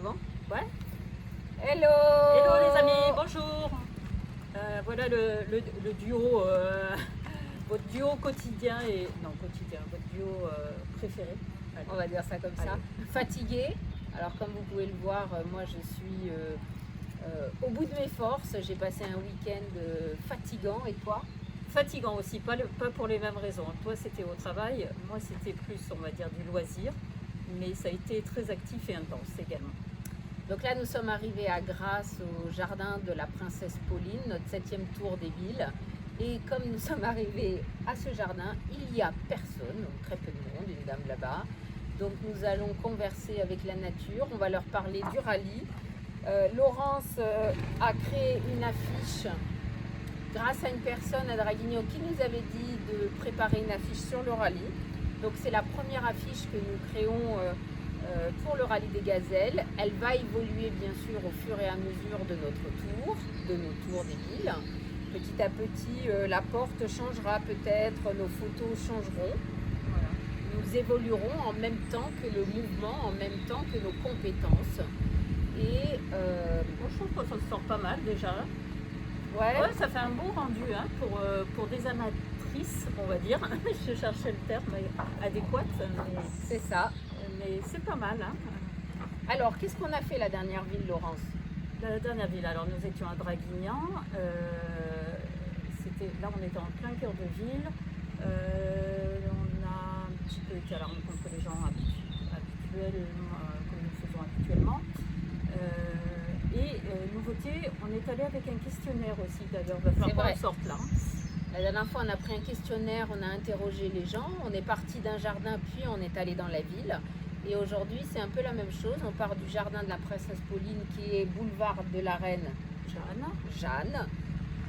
C'est bon? Ouais. Hello! Hello les amis, bonjour. Voilà le duo, votre duo quotidien et votre duo préféré. Allez. On va dire ça comme ça. Fatigué. Alors comme vous pouvez le voir, moi je suis au bout de mes forces. J'ai passé un week-end fatigant. Et toi? Fatigant aussi, pas pour les mêmes raisons. Toi c'était au travail, moi c'était plus on va dire du loisir, mais ça a été très actif et intense également. Donc là nous sommes arrivés à Grasse au jardin de la princesse Pauline, notre 7e tour des villes. Et comme nous sommes arrivés à ce jardin, il n'y a personne, donc très peu de monde, une dame là-bas. Donc nous allons converser avec la nature, on va leur parler du rallye. Laurence a créé une affiche grâce à une personne à Draguignan qui nous avait dit de préparer une affiche sur le rallye. Donc c'est la première affiche que nous créons pour le rallye des gazelles. Elle va évoluer bien sûr au fur et à mesure de notre tour, de nos tours des villes. Petit à petit, la porte changera peut-être, nos photos changeront. Voilà. Nous évoluerons en même temps que le mouvement, en même temps que nos compétences. Et je trouve que ça se sort pas mal déjà. Ouais, ça fait un bon rendu hein, pour des amatrices, on va dire. Je cherchais le terme adéquat. C'est ça. Mais c'est pas mal. Hein. Alors, qu'est-ce qu'on a fait la dernière ville, Laurence? La dernière ville, alors nous étions à Draguignan. Là, on était en plein cœur de ville. On a un petit peu été à la rencontre des gens habituels, comme nous le faisons habituellement. Nouveauté, on est allé avec un questionnaire aussi d'ailleurs, il va falloir qu'on sorte là. La dernière fois, on a pris un questionnaire, on a interrogé les gens, on est parti d'un jardin, puis on est allé dans la ville. Et aujourd'hui, c'est un peu la même chose. On part du jardin de la princesse Pauline, qui est boulevard de la reine Jeanne.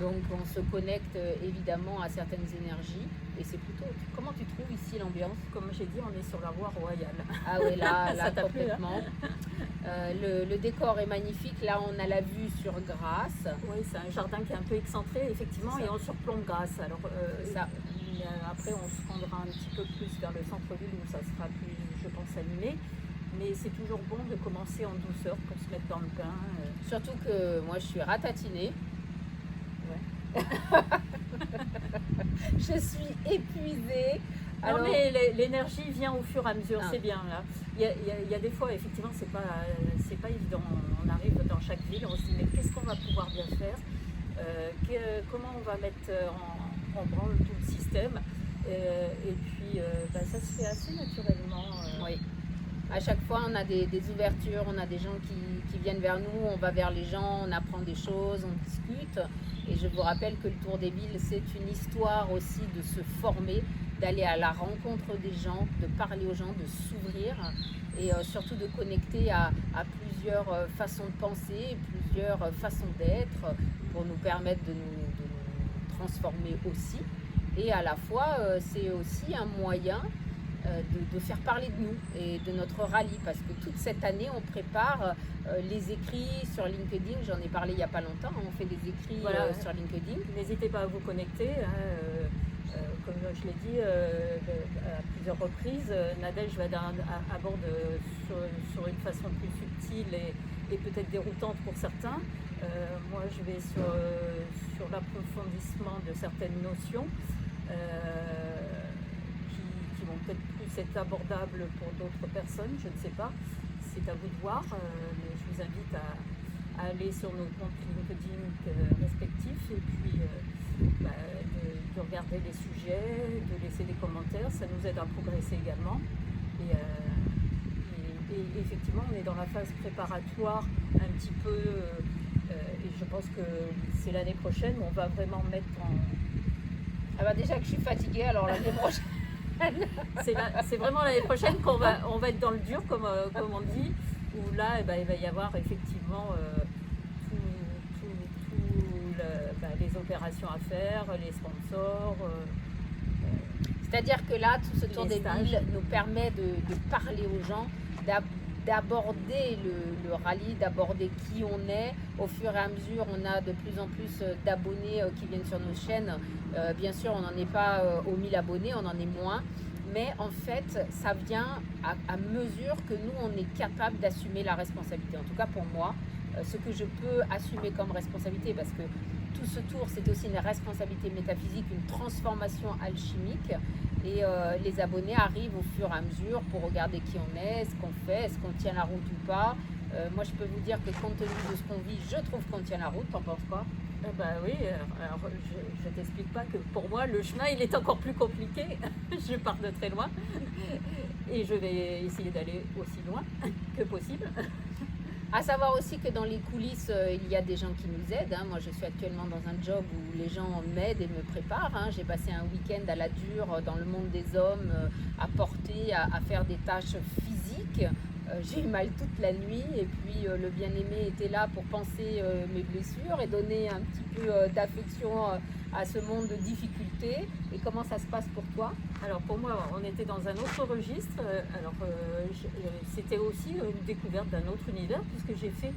Donc, on se connecte évidemment à certaines énergies. Et c'est plutôt... Comment tu trouves ici l'ambiance? Comme j'ai dit, on est sur la voie royale. Ah oui, là Ça complètement. Plu, hein. Le décor est magnifique. Là, on a la vue sur Grasse. Oui, c'est un jardin qui est un peu excentré, effectivement, et on surplombe Grasse. Alors, après, on se rendra un petit peu plus vers le centre-ville où ça sera plus, je pense, animé. Mais c'est toujours bon de commencer en douceur pour se mettre dans le bain. Surtout que moi, je suis ratatinée. Ouais. Je suis épuisée. Alors, non, mais l'énergie vient au fur et à mesure, c'est bien là. Il y a des fois, effectivement, c'est pas évident. On arrive dans chaque ville, on se dit mais qu'est-ce qu'on va pouvoir bien faire, comment on va mettre en branle tout le système, et puis ça se fait assez naturellement. Oui. À chaque fois, on a des ouvertures, on a des gens qui viennent vers nous, on va vers les gens, on apprend des choses, on discute. Et je vous rappelle que le Tour des Villes, c'est une histoire aussi de se former, d'aller à la rencontre des gens, de parler aux gens, de s'ouvrir et surtout de connecter à plusieurs façons de penser, plusieurs façons d'être pour nous permettre de nous transformer aussi. Et à la fois, c'est aussi un moyen de faire parler de nous et de notre rallye, parce que toute cette année on prépare les écrits sur LinkedIn. J'en ai parlé il n'y a pas longtemps, on fait des écrits sur LinkedIn. N'hésitez pas à vous connecter, comme je l'ai dit à plusieurs reprises, Nadège va aborde sur une façon plus subtile et peut-être déroutante pour certains. Moi je vais sur l'approfondissement de certaines notions qui vont peut-être plus être abordables pour d'autres personnes, je ne sais pas, c'est à vous de voir, mais je vous invite à aller sur nos comptes LinkedIn respectifs et puis de regarder les sujets, de laisser des commentaires, ça nous aide à progresser également. Et effectivement, on est dans la phase préparatoire un petit peu, et je pense que c'est l'année prochaine où on va vraiment mettre en... Ah bah déjà que je suis fatiguée, alors l'année prochaine... C'est vraiment l'année prochaine qu'on va être dans le dur, comme on dit, où là il va y avoir effectivement les opérations à faire, les sponsors. C'est-à-dire que là, tout ce tour des villes nous permet de parler aux gens, d'aborder le rallye, d'aborder qui on est. Au fur et à mesure, on a de plus en plus d'abonnés qui viennent sur nos chaînes. Bien sûr, on n'en est pas aux 1000 abonnés, on en est moins. mais en fait, ça vient à mesure que nous, on est capable d'assumer la responsabilité. En tout cas, pour moi, ce que je peux assumer comme responsabilité, parce que tout ce tour, c'est aussi une responsabilité métaphysique, une transformation alchimique. Et les abonnés arrivent au fur et à mesure pour regarder qui on est, ce qu'on fait, est-ce qu'on tient la route ou pas. Moi, je peux vous dire que compte tenu de ce qu'on vit, je trouve qu'on tient la route. T'en penses quoi? Bah oui, alors je t'explique pas que pour moi le chemin il est encore plus compliqué. Je pars de très loin et je vais essayer d'aller aussi loin que possible. À savoir aussi que dans les coulisses, il y a des gens qui nous aident. Moi, je suis actuellement dans un job où les gens m'aident et me préparent. J'ai passé un week-end à la dure dans le monde des hommes, à porter, à faire des tâches physiques. J'ai eu mal toute la nuit et puis le bien-aimé était là pour panser mes blessures et donner un petit peu d'affection à ce monde de difficultés. Et comment ça se passe pour toi? Alors pour moi, on était dans un autre registre. C'était aussi une découverte d'un autre univers puisque j'ai fait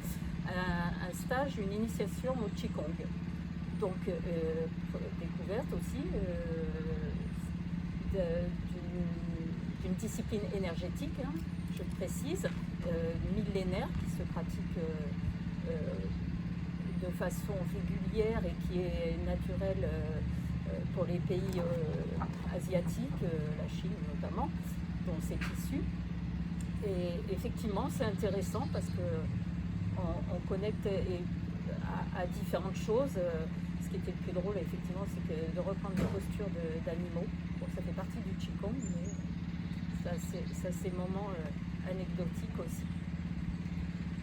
un stage, une initiation au Qigong. Donc découverte aussi d'une discipline énergétique, je précise, millénaire qui se pratique de façon régulière et qui est naturelle pour les pays asiatiques, la Chine notamment, dont c'est issu. Et effectivement, c'est intéressant parce qu'on connecte à différentes choses. Ce qui était le plus drôle, effectivement, c'est de reprendre des postures d'animaux. Bon, ça fait partie du Qigong, mais ça c'est moment anecdotique aussi.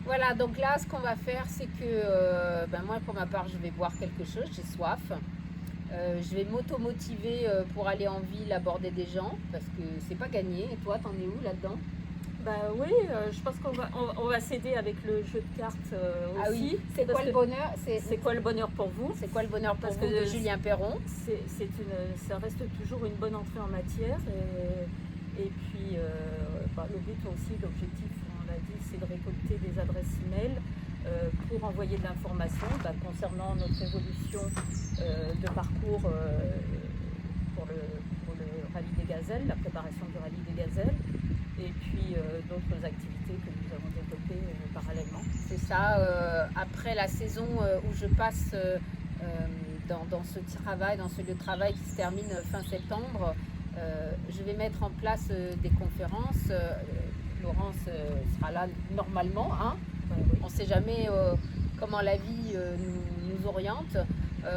Voilà, donc là, ce qu'on va faire, c'est que moi, pour ma part, je vais boire quelque chose, j'ai soif. Je vais m'auto-motiver pour aller en ville aborder des gens, parce que c'est pas gagné. Et toi, t'en es où là-dedans? Oui, je pense qu'on va s'aider avec le jeu de cartes aussi. Ah oui, c'est quoi le bonheur? C'est quoi le bonheur pour vous? C'est quoi le bonheur pour vous de Julien Perron? Ça reste toujours une bonne entrée en matière. Et puis, le but aussi, l'objectif, on l'a dit, c'est de récolter des adresses email pour envoyer de l'information concernant notre évolution de parcours pour le rallye des gazelles, la préparation du rallye des gazelles, et puis d'autres activités que nous avons développées parallèlement. C'est ça, après la saison où je passe dans ce travail, dans ce lieu de travail qui se termine fin septembre, je vais mettre en place des conférences. Laurence sera là normalement. Oui. On ne sait jamais comment la vie nous oriente.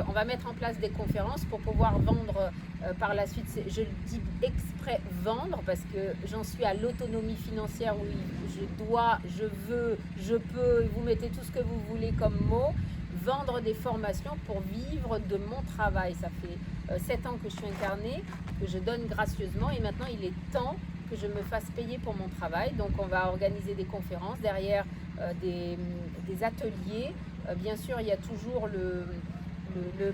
On va mettre en place des conférences pour pouvoir vendre par la suite. Je le dis exprès vendre parce que j'en suis à l'autonomie financière où je dois, je veux, je peux, vous mettez tout ce que vous voulez comme mot. Vendre des formations pour vivre de mon travail. Ça fait 7 ans que je suis incarnée, que je donne gracieusement et maintenant il est temps que je me fasse payer pour mon travail. Donc on va organiser des conférences, derrière des ateliers. Bien sûr, il y a toujours le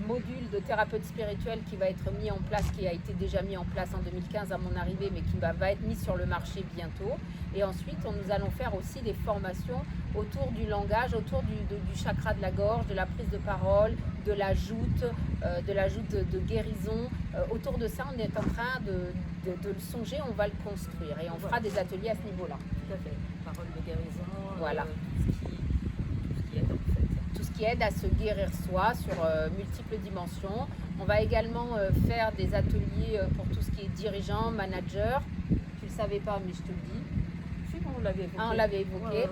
module de thérapeute spirituel qui va être mis en place, qui a été déjà mis en place en 2015 à mon arrivée, mais qui va être mis sur le marché bientôt. Et ensuite, nous allons faire aussi des formations autour du langage, autour du chakra de la gorge, de la prise de parole, de la joute, de guérison. Autour de ça, on est en train de le songer, on va le construire et on fera des ateliers à ce niveau-là. Tout à fait. Parole de guérison, voilà. Tout ce qui aide en fait. Tout ce qui aide à se guérir soi sur multiples dimensions. On va également faire des ateliers pour tout ce qui est dirigeant, manager. Tu ne le savais pas, mais je te le dis. Si, on l'avait évoqué. On l'avait évoqué. Ouais.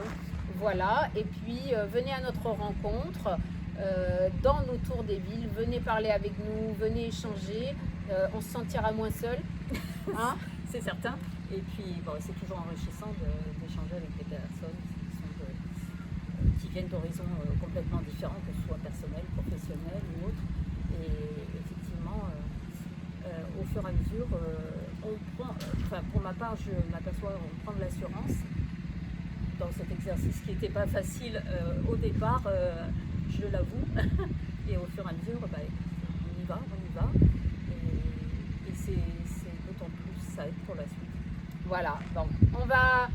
Voilà. Et puis, venez à notre rencontre dans nos tours des villes. Venez parler avec nous, venez échanger. On se sentira moins seul. C'est certain. Et puis, c'est toujours enrichissant d'échanger avec des personnes qui viennent d'horizons complètement différents, que ce soit personnel, professionnel ou autre. Et effectivement, au fur et à mesure, on prend, pour ma part, je m'aperçois, on prend de l'assurance dans cet exercice qui n'était pas facile au départ, je l'avoue. Et au fur et à mesure, on y va. Et c'est d'autant plus ça aide pour la suite. Voilà, donc on va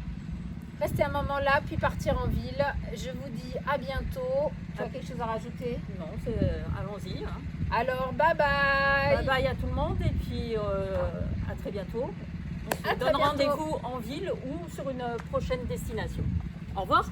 rester un moment là, puis partir en ville. Je vous dis à bientôt. Tu as quelque chose à rajouter? Non, allons-y. Alors, bye bye. Bye bye à tout le monde et puis à très bientôt. On se À très donne bientôt. rendez-vous en ville ou sur une prochaine destination. Au revoir.